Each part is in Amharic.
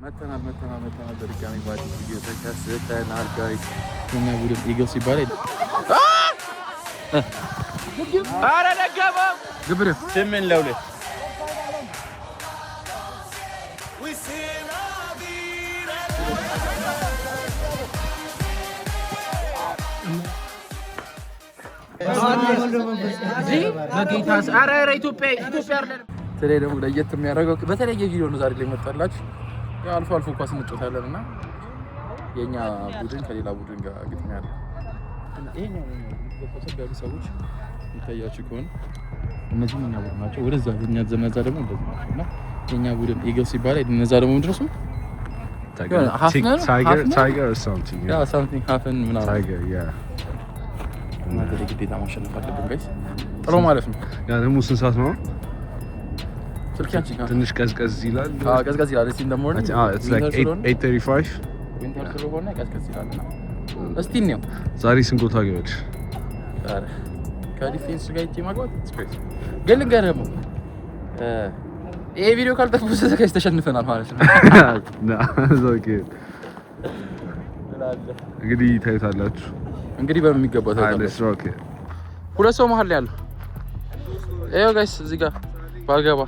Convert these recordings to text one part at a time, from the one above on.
መተናል በድጋሚ በአዲስ ቪዲዮ ተከስተናል ጋይስ። የኛ ቡድን ኢግልስ ይባላል። ኧረ ደገመው ግብር 8-2 ኢትዮጵያ አይደለም። ስለዚህ ደግሞ ለየት የሚያደርገው በተለየ ቪዲዮ ነው ዛሬ ላይ መጣላችሁ። ያው አልፎ ኳስ እንጫወታለን እና የኛ ቡድን ከሌላ ቡድን ጋር ግጥሚያ አለ። ይሄኛው ያሉ ሰዎች ይታያችሁ ከሆነ እነዚህ የኛ ቡድን ናቸው። ወደዛ የኛ ዘመዛ ደግሞ እንደዚህ ናቸው እና የኛ ቡድን ኢግልስ ይባላል። እነዛ ደግሞ ምንድን ነው እሱ tiger or something. Yeah, something happen ምናምን tiger, yeah. እና ግዴታ ማሸነፍ አለብን ጋይስ። ጥሎ ማለት ነው። ያ ደግሞ ስንት ሰዓት ነው? ስልካችን ትንሽ ቀዝቀዝ ይላል። ቀዝቀዝ ይላል። እስቲ እንደሞርኒ it's like 8:35 ዊንተር ስለሆነ ቀዝቀዝ ይላል። እስቲ ነው ዛሬ ስንት ጎል ታገባለሽ? አረ ከዲፌንስ ጋር ይቺ ማግባት ስፔስ ግን ልንገርህ ይሄ ቪዲዮ ካልተፈሰሰ ጋይስ ተሸንፈናል ማለት ነው። ኦኬ እንግዲህ ታይታላችሁ። እንግዲህ በሚገባ ታይታላችሁ። ኦኬ ሁለት ሰው መሀል ላይ ያለው ይኸው ጋይስ እዚህ ጋር ባልገባ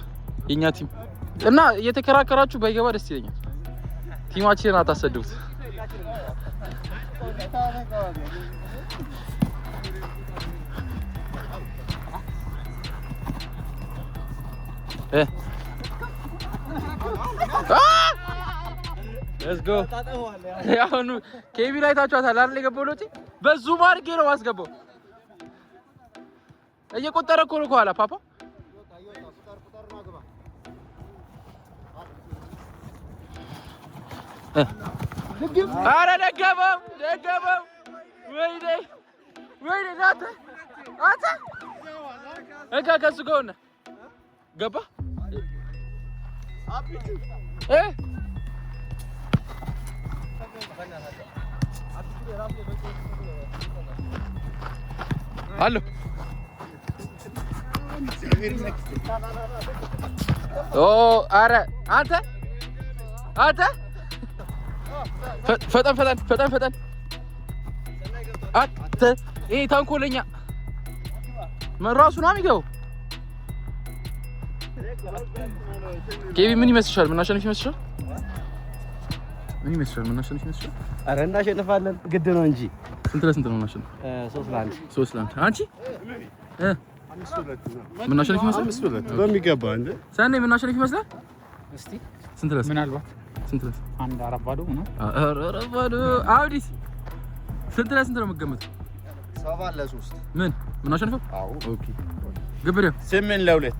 የኛ ቲም እና እየተከራከራችሁ ባይገባ ደስ ይለኛል። ቲማችንን አታሰድቡት። Let's go. ያሁኑ ኬቪ ላይ ታጫውታል አይደል? የገባው ሎቲ በዙም አድርጌ ነው ማስገባው። እየቆጠረ እኮ ነው ከኋላ ፓፓ። ኧረ ደገመው ወይኔ ናተ ከሱ ጋር ሆነ ገባ አሎ ኧረ አንተ ፈጠን አንተ ይሄ ታንኮለኛ መራሱ ነው የሚገባው። ኬቪ ምን ይመስልሻል? ምናሸንፍ ይመስልሻል? ምናሸንፍ ይመስልሻል? ኧረ እናሸንፋለን ግድ ነው እንጂ። ስንት ለስንት ነው ምናሸንፍ? 3-1 አንቺ ምናሸንፍ ይመስላል? 5-2 በሚገባ እንዴ ሰኔ ምናሸንፍ ይመስላል? እስቲ ስንት ለስንት? ምናልባት ስንት ለስንት? 1-4 ባዶ ነው። ባዶ አውዲስ ስንት ለስንት ነው የምትገምተው? 7-3 ምን ምናሸንፈው? አዎ ኦኬ ግብሬው 8-2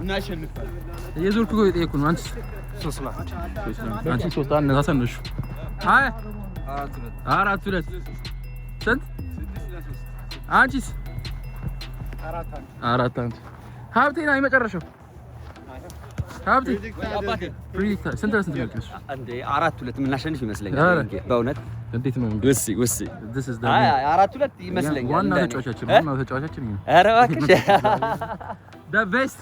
እናሸንፋለን። የዞርኩ ነው የጠየኩ ነው። አንቺ 3-1 አንቺ 3-1 ነሳሰንሽ። አይ 4-2 ስንት? አንቺስ? 4-1 ሀብቴ ነው የመጨረሻው። ሀብቴ ፕሪዲክት ስንት ለስንት ነው ያልከኝ? አንዴ 4-2 የምናሸንፍ ይመስለኛል። በእውነት እንዴት ነው? ውስ አይ 4-2 ይመስለኛል። ዋናው ተጫዋቻችን ነው። ኧረ እባክሽ the best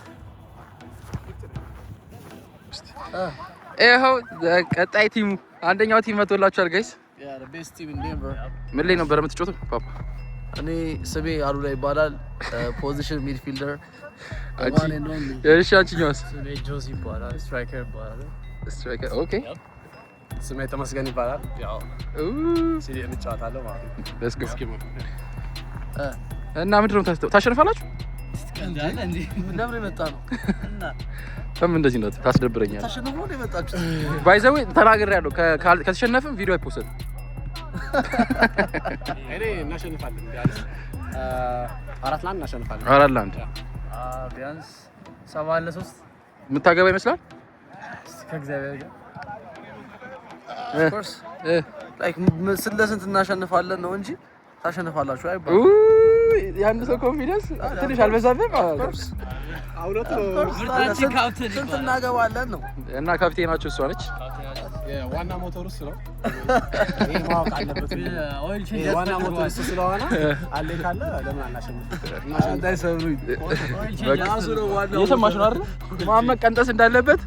ይኸው ቀጣይ ቲሙ አንደኛው ቲም መጥቶላችኋል ጋይስ። the best team in Denver. ምን ላይ ነበር የምትጫወተው ፓፓ? እኔ ስሜ አሉላ ይባላል። ፖዚሽን ሚድፊልደር። እሺ አንቺኛውስ? ስሜ ጆዚ ይባላል። ስትራይከር ይባላል። ስትራይከር ኦኬ። ስሜ ተመስገን ይባላል። ያው ሲዲ እንጫወታለን ማለት ነው። let's go እና ምንድን ነው ታሸንፋላችሁ? እንዳለ እንዴ እንደምን የመጣ ነው እና ተም እንደዚህ ነው ታስደብረኛለህ። ታሸንፎ ነው የመጣችሁት? ባይ ዘ ዌይ ተናግሬያለሁ። ከተሸነፍን ቪዲዮ አይፖስትም። እኔ እናሸንፋለን ቢያንስ 4-1 እናሸንፋለን። 4-1 ቢያንስ 7-3 የምታገባ ይመስላል ከእግዚአብሔር ጋር of course like ስንት እናሸንፋለን ነው እንጂ ታሸንፋላችሁ አይባልም። ያን ሰው ኮንፊደንስ ትንሽ አልበዛብህም? አውሎት ስንት እናገባለን ነው እና ካፕቴናችሁ እሷ ነች። ዋና ሞተር ውስጥ ነው ይሄ ማወቅ አለበት። ኦይል ቼንጅ ዋና ሞተር ውስጥ ስለሆነ አለ ካለ ለምን አናሸንፍም? እንዳይሰሩኝ ኦይል ቼንጅ አዙሮ ዋናው እየሰማሽ ነው አይደል? መሀመድ ቀንጠስ እንዳለበት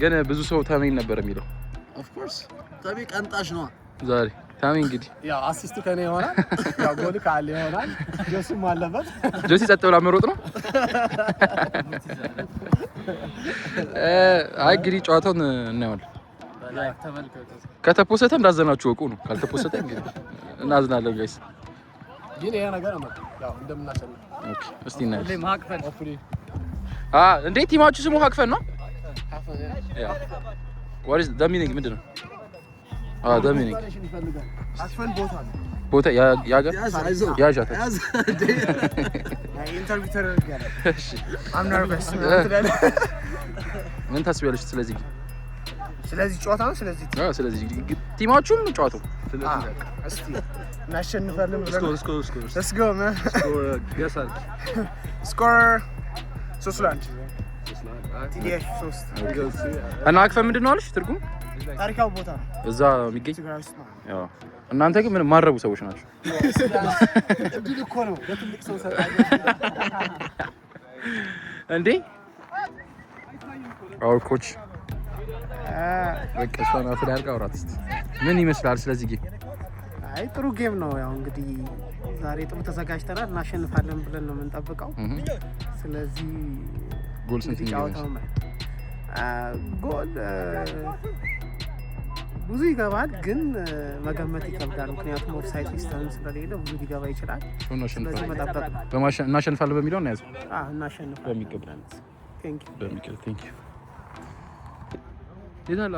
ግን ብዙ ሰው ታሜን ነበር የሚለው። ኦፍ ኮርስ ታሜ ቀንጣሽ ነው ዛሬ። ታሜ እንግዲህ ያው አሲስቱ ከኔ ይሆናል፣ ያው ጎል ካለ ይሆናል። ጆሲም አለበት። ጆሲ ጸጥ ብላ መሮጥ ነው። አይ እንግዲህ ጨዋታውን እናየዋለን። ከተፖሰተ እንዳዘናችሁ ወቁ ነው። ካልተፖሰተ እንግዲህ እናዝናለን ጋይስ። ግን ይሄ ነገር ነው ያው እንደምናሸንፍ። ኦኬ እስቲ እናያለን። እንዴት ቲማችሁ ስሙ ሀክፈን ነው? ያ what is the meaning ምንድነው? the meaning ሀክፈን ቦታ ያገር ያዣታ ኢንተርቪው ተደርጋለ። እሺ I'm nervous ምን ታስቢያለሽ ስለዚህ ጨዋታ ነው? ስለዚህ ቲማችሁም ጨዋታው እስቲ እናሸንፋለን ብለን let's go man score 3-1 እና ሀክፈን ምንድነው አለሽ ትርጉም? ታሪካዊ ቦታ እዛ የሚገኝ ያው እናንተ ግን ምን ማረቡ ሰዎች ናቸው። እድል እኮ ነው ለትልቅ ሰው እንዴ our coach በቃ እሷን አፍዳርጋ አውራት እስቲ ምን ይመስላል ስለዚህ ጌም? አይ ጥሩ ጌም ነው። ያው እንግዲህ ዛሬ ጥሩ ተዘጋጅተናል፣ እናሸንፋለን ብለን ነው የምንጠብቀው። ስለዚህ ጎል ስንት ይገባል? ጎል ብዙ ይገባል፣ ግን መገመት ይከብዳል። ምክንያቱም ኦፍሳይድ ሲስተም ስለሌለ ብዙ ሊገባ ይችላል። ስለዚህ መጠበቅ ነው። እናሸንፋለን በሚለው ነው ያዘው። እናሸንፋለን በሚገባ ቴንክ ዩ ይላል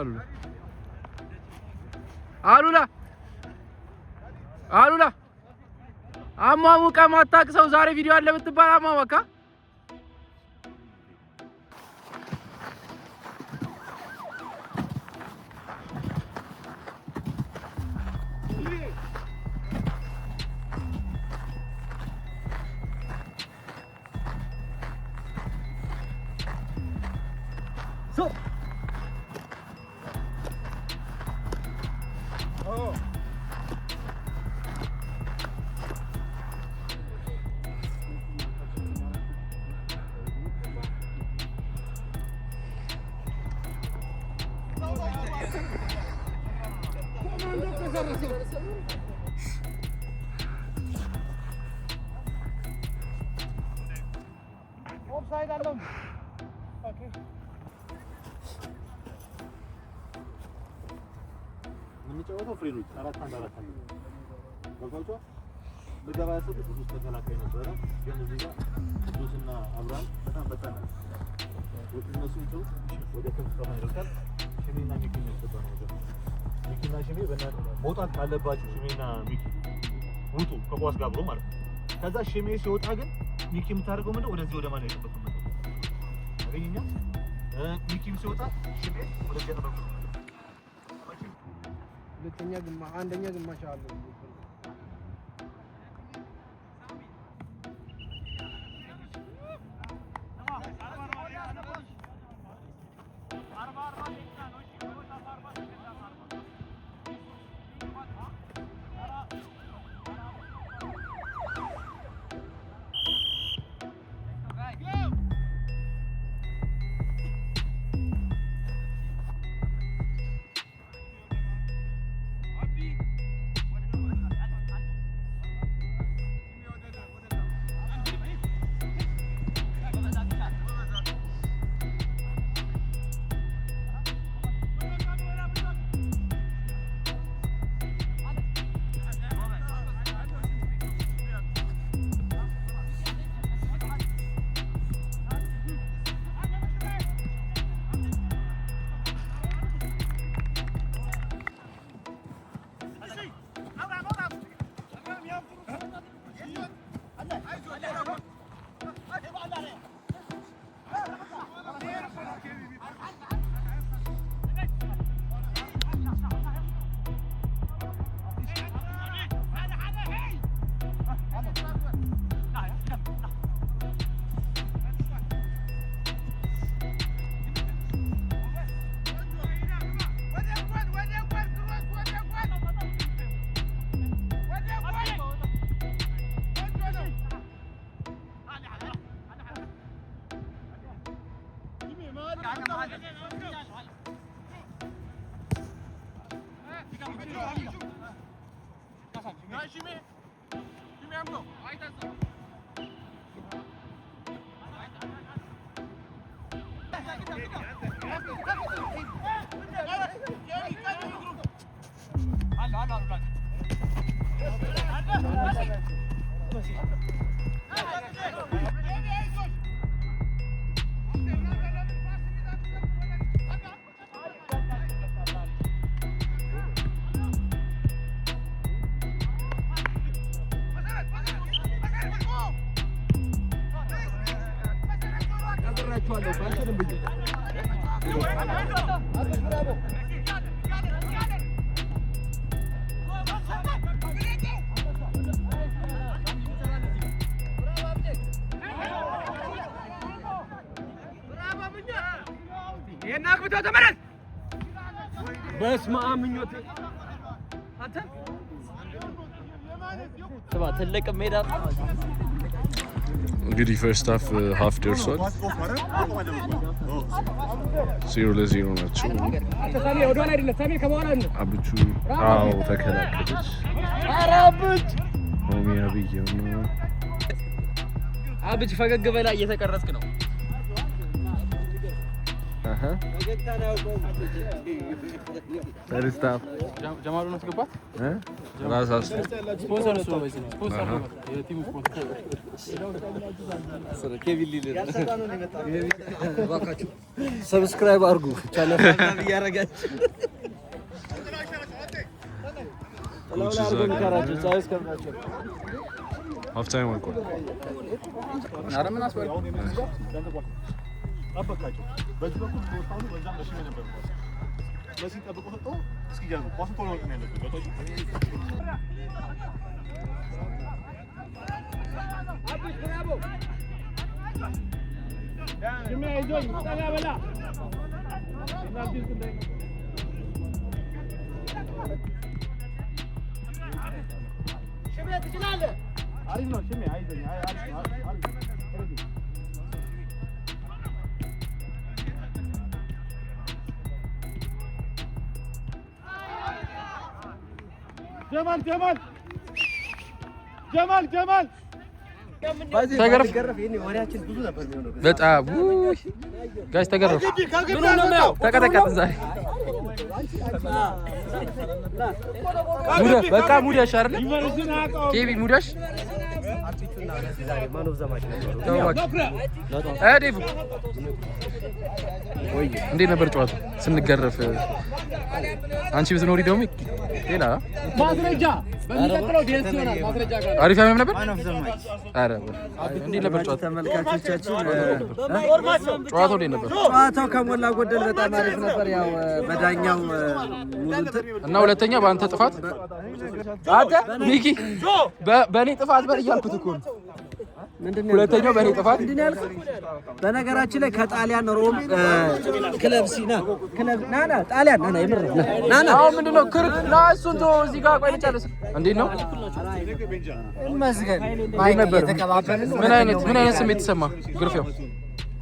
አሉላ አሟሙቀ ማታቅ ሰው ዛሬ ቪዲዮ አለ ብትባል አሟሙቃ ኦፍሳይድ አለው። ኦኬ የምንጫወተው ፍሪ ነው። 4-1-4 ገብቷቸዋል። ልገባ ያሰብኩት ብዙ ተከላካይ ነበረ፣ ግን እዚህ ጋር ቅዱስና አብርሃም በጣም በጣም እነሱን ሰው ወደ ከፍታ ይረካል። ሽሜና ሚኪ ነው የተባለው። ሚኪና ሽሜ መውጣት ካለባቸው ሽሜና ሚኪ ውጡ ከኳስ ጋር ብሎ ማለት ነው። ከዛ ሽሜ ሲወጣ ግን ሚኪ የምታደርገው ምንድነው? ወደዚህ ወደ ማለት ነው አገኘኛ ሚኪም ሲወጣ ሽሜ ወደዚህ ተጠቅሞ አንደኛ ግማሽ አለው። በስመ አብ ምኞቴ አንተ ተባ ትልቅ ሜዳ እንግዲህ ፈርስት ሃፍ ደርሷል። 0-0 ናቸው። አብቹ አዎ ተከላከለች። ሆሚ አብዬው ነው። አብች ፈገግ በላ እየተቀረጽክ ነው። ፈርስት ሃፍ ጀማሉ ነው ተገባት ራሳስ ስፖንሰር ነው ስፖንሰር ነው የቲሙ ስፖንሰር ኬቪን ሊለር ባካችሁ ሰብስክራይብ አድርጉ ቻናል ያረጋችሁ ሃፍ ታይም ወልቋል። አረምን አስወር ጠበቃቸው በዚህ በኩል ወጣው በዛም በሽሜ ነበር ለዚህ ጠብቆ ሰጥቶ እስኪ ያዙ ኳሱ ቶሎ ነው ያለበት በቶች አብሽ ብራቮ ሽሜ ይዞኝ ጠጋ በላ ሽሜ ትችላለህ አሪፍ ነው ሽሜ አይዞኝ አሪፍ ጀማል ተገረፍ በጣም ጋይስ ተገረፍ ተቀጠቀጥ ዛሬ ሙዳ በቃ ሙዳሽ አይደል ኬቪ ሙዳሽ ዴቭ እንዴት ነበር ጨዋታው ስንገረፍ? አንቺ ብትኖሪ ደግሞ ሌላ ማስረጃ በሚቀጥለው ዴንስ ይሆናል። ማስረጃ ጋር አሪፍ ያመም ነበር። አረ እንዴት ነበር ጨዋታው? ተመልካቾቻችን ጨዋታው እንዴት ነበር? ጨዋታው ከሞላ ጎደል በጣም አሪፍ ነበር። ያው በዳኛው እና ሁለተኛ በአንተ ጥፋት አንተ ሚኪ በእኔ ጥፋት በር እያልኩት እኮ ነው። ምንድነው ሁለተኛው በእኔ ጥፋት ምንድነው ያልኩት? በነገራችን ላይ ከጣሊያን ሮም ክለብ ሲና ክለብ ናና ጣሊያን ናና የምር ናና አሁን ምንድነው ክርክ ና እሱን ተወው። እዚህ ጋር ቆይ ልጨርስ። እንዴት ነው መስገን ማይክ እየተቀባበልን ምን አይነት ስሜት ተሰማ? ግርፊያው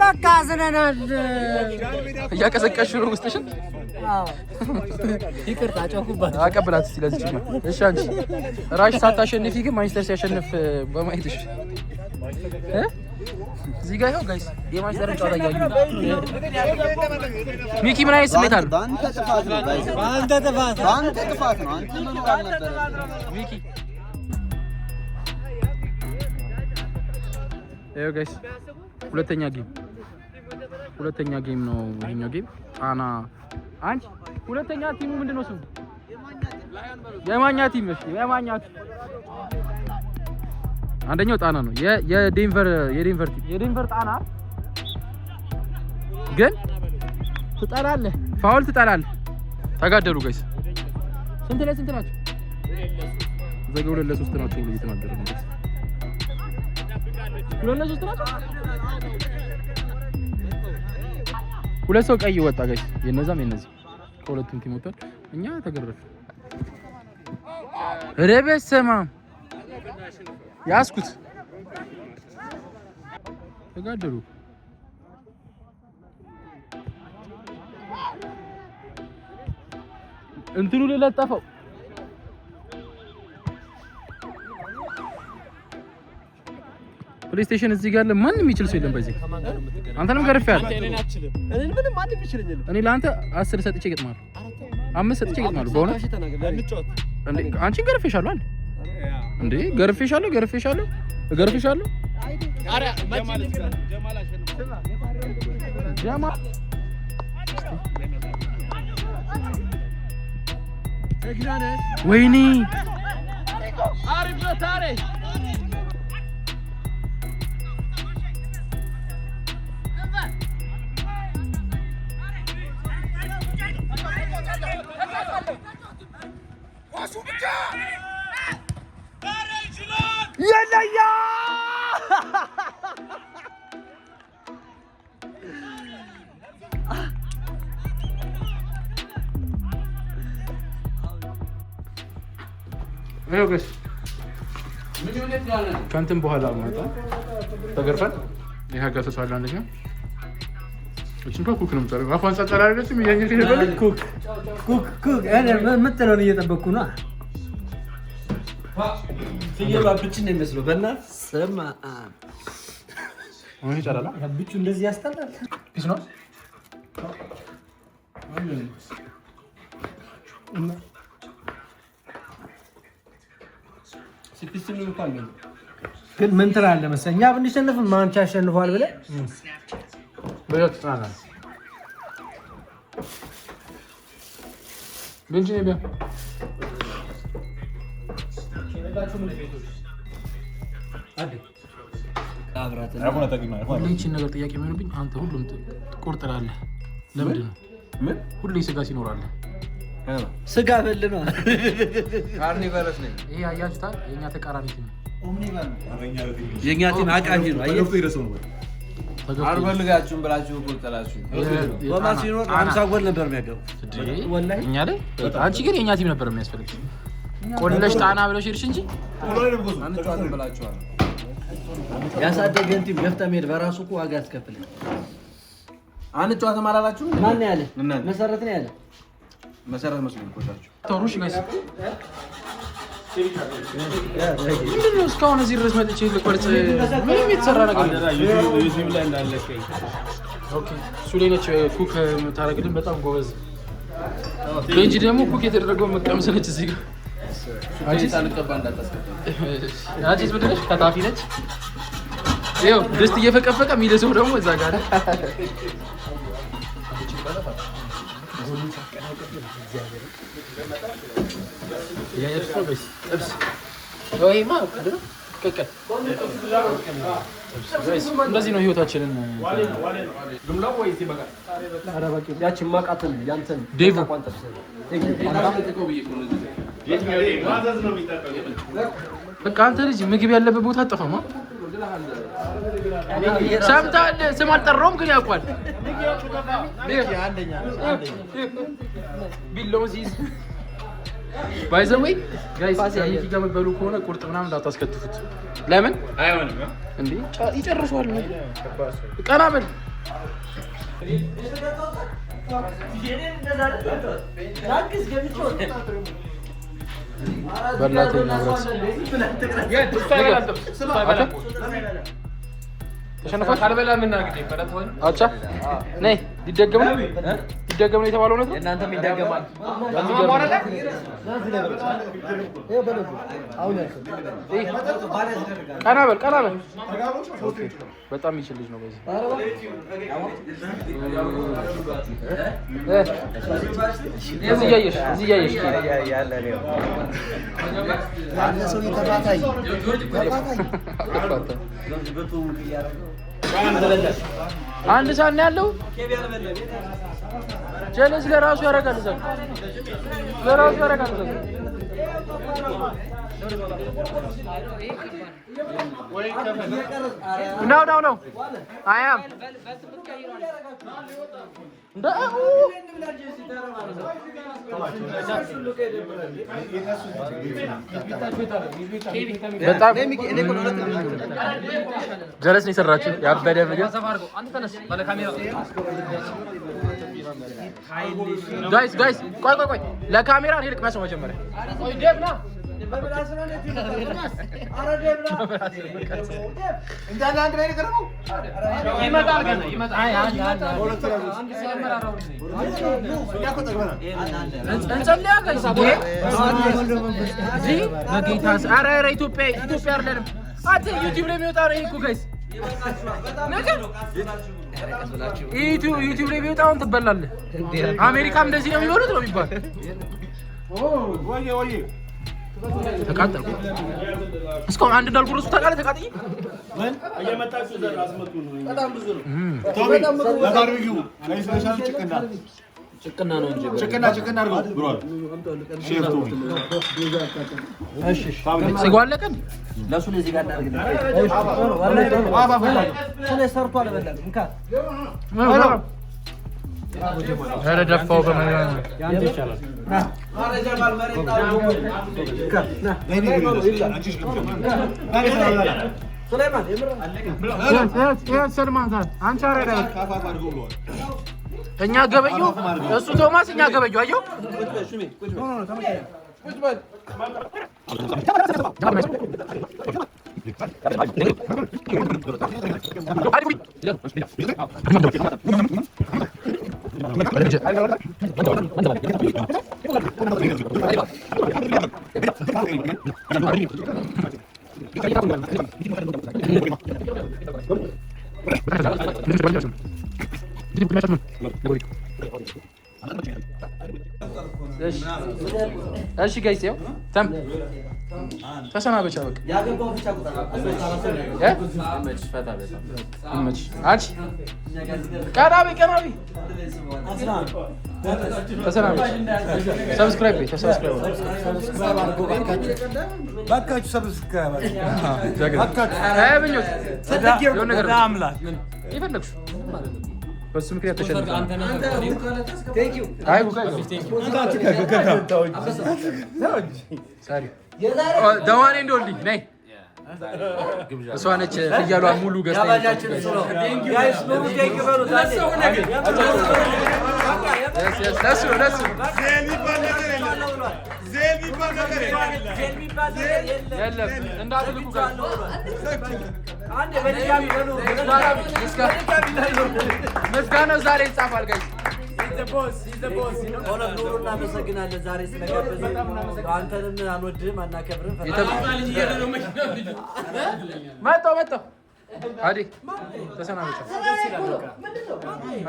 በቃ አዝነናል። እያቀሰቀሽ ነው ውስጥሽን። አዎ ይቅርታ ጮኩባት። አቀብላት እስቲ ለዚህ ነው። እሺ አንቺ ራሽ ሳታሸንፊ ግን ማንቸስተር ሲያሸንፍ በማየትሽ እዚህ ጋር ይኸው ጋይስ የማንቸስተርን ጨዋታ እያዩ ሚኪ ምን አይነት ስሜት አለው? በአንተ ጥፋት ነው። በአንተ ጥፋት ነው። አንተ መኖር አልነበረም ሚኪ። ይኸው ጋይስ ሁለተኛ ጌም ነው ይሄኛው ጌም። ጣና አንቺ ሁለተኛ ቲሙ ምንድነው ስሙ? የማኛ ቲም። እሺ የማኛ ቲም አንደኛው ጣና ነው። የዴንቨር ጣና ግን ትጠላለህ፣ ፋውል ትጠላለህ። ተጋደሉ ጋይስ። ስንት ናቸው? ዘገው 2-3 ናቸው ብሎ እየተናገረ ነው ጋይስ። 2-3 ናቸው። ሁለት ሰው ቀይ ወጣ ጋይስ። የነዛም የነዚህ ከሁለቱም ቲም ወጣ። እኛ ተገረፈ። ረበሰማ ያስኩት ተጋደሉ። እንትኑ ልለጠፈው ፕሌይስቴሽን እዚህ ጋር አለ። ማንም የሚችል ሰው የለም በዚህ። አንተንም ገርፌያለሁ። እኔ ለአንተ 10 ሰጥቼ እገጥማለሁ። 5 ሰጥቼ እገጥማለሁ። በእውነት እንዴ አንቺን ገርፌሻለሁ አይደል እንዴ? ገርፌሻለሁ። አረ ጀማል ወይኔ አሪፍ ነው ታሪክ يا ايوه بس كانتم بوهلا ماتا تغرفن ይሄ ጋር ተሳለ አንደኛ እቺን ኮክ ነው የምታረገው አፋን ሳጣላረች የሚያኝ ይሄ ኩክ እኔ ምትለው እየጠበቅኩ ነው ፍየሏ ብቻ ነው የሚመስለው በእናት ስማ አሁን ይቻላል ብቻ እንደዚህ ያስጠላል ፒስ ነው ሲፒስም ነው እንኳን ግን ምን ትላለህ መሰለኝ እኛ ብንሸነፍ ማንቻ ያሸንፋል ብለህ በየት ታና ቤንጂኔ ቢያ ሁሌችን ነገር ጥያቄ የሚሆንብኝ አንተ ሁሉም ትቆርጥላለህ ለምንድን ነው ምን ሁሌ ስጋ ሲኖራለህ ስጋ በል ነው ካርኒቨረስ ነኝ ይሄ አያችሁታ የኛ ተቃራኒ ቲም የኛ ቲም አቃንጂ ነው አየህ አርበልጋችሁን ብላችሁ ቆርጠላችሁ ወማ ሲኖር 50 ጎል ነበር የሚያገባው ወላሂ እኛ ላይ አንቺ ግን የኛ ቲም ነበር የሚያስፈልግሽ ቆለሽ ጣና ብለሽ ይርሽ እንጂ አንጫወትም ብላችኋል ያሳደገን ቲም ገፍታ መሄድ በራሱ እኮ ዋጋ ያስከፍላል አንጫወትም አላላችሁ ማን ነው ያለ መሰረት ነው ያለ መሰረት መስሎኝ ቆጣችሁ ተሩሽ ጋይስ ምንድነው እስካሁን እዚህ ድረስ መጥቼ ልቆርጥ ምንም የተሰራ ነገር ዩቲዩብ ላይ እንዳለከኝ ኦኬ ሱሌነች ኩክ ታረግልን በጣም ጎበዝ ቤንጂ ደግሞ ኩክ የተደረገው መቀምስ ነች እዚህ ጋር አንቺ ሳልቀባ እንዳታስቀባ አንቺስ ምንድን ነሽ ከታፊ ነች ይኸው ድስት እየፈቀፈቀ የሚደሰው ደግሞ እዛ ጋር እንደዚህ ነው ህይወታችንን ያቺን ማቃተን ያንተን ዴቭ በቃ አንተ ልጅ ምግብ ያለበት ቦታ አጠፋማ ሰምታል ስም አልጠራውም ግን ያውቃል ቢሎዚዝ ባይ ዘ ዌይ ጋይስ እዚህ ጋር መበሉ ከሆነ ቁርጥ ምናምን እንዳታስከትፉት ለምን አይሆንም እንዴ ይጨርሷል ቀና በል በላተኛ ተሸነፋች አልበላም እና እንግዲህ በላት ወይ አቻ ነይ ሊደገም ነው የተባለው ነው እናንተም ይደገማል ቀና በል በጣም ይችል ልጅ ነው በዚህ እዚህ እያየሽ ያለ ሰው ተፋታይ አንድ ሳን ያለው ጀለስ ለራሱ ያረጋል ዘን ለራሱ ያረጋል ዘን ነው አያም በጣም ጀለስ ነው የሰራችው ያበደ ቪዲዮ ጋይስ ቆይ ለካሜራ እኔ ልቅመሰው መጀመሪያ ቆይ ዴቭ ና እንዳለ አንድ ላይ ነው ይመጣል ገና ይመጣል። አይ አንድ እንጸልያ ጋይስ በጌታ ኧረ ኢትዮጵያ አይደለም። አንተ ዩቲዩብ ላይ የሚወጣ ነው እኮ ጋይስ ዩቲዩብ ላይ ቢወጣውን ትበላለህ። አሜሪካም እንደዚህ ነው የሚበሉት ነው የሚባል። ተቃጠልኩ እስካሁን አንድ እንዳልጎረሱ ታውቃለህ። ተቃጥዬ እየመጣችሁ ዘር አስመጡ ነው። በጣም ብዙ ነው። ለባርቢኪው ለስፔሻል ጭቅና ነው እንጂ ጭቅና አድርገው ብሯል። ሼፍ ቶሚ እሺ ስጋው አለቀን። ለሱ ለዚህ ጋር እናደርግልህ። ስለ ሰርቶ አለበላል እንካ ኧረ ደፋው በመሪያ ያንተ ይቻላል። ሰልማን አንቺ አረዳ እኛ ገበዩ እሱ ቶማስ እኛ ገበዩ አየው እሺ ጋይስ ያው ተም ተሰናበቻ በቃ ያገባው ብቻ ቁጥር እመች አንቺ ቀናቢ ተሰናበች። ሰብስክራይብ አድርጎ ባካችሁ ሰብስክራይብ ብኞት የሆነ ነገር ይፈለግሽ በሱ ምክንያት ተሸነፈ። ደዋኔ እንደወልኝ ነይ እሷ ነች ፍያሏን ሙሉ ገዝታ ምስጋናው ዛሬ ይጻፋል ጋይስ። እናመሰግናለን ዛሬ ስለጋበዘን። አንተንም አንወድህም አናከብርም። መጣሁ አዲ ተሰናበቻ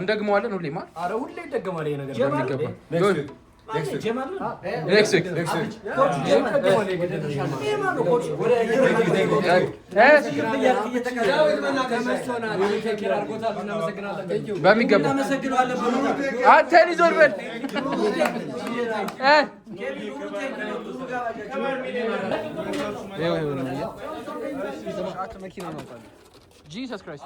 እንደግመዋለን። ሁሌ ማለት ኧረ ሁሌ ይደገማል ይሄ ነገር በሚገባ በሚገባ አንተን ይዞር በል Jesus Christ.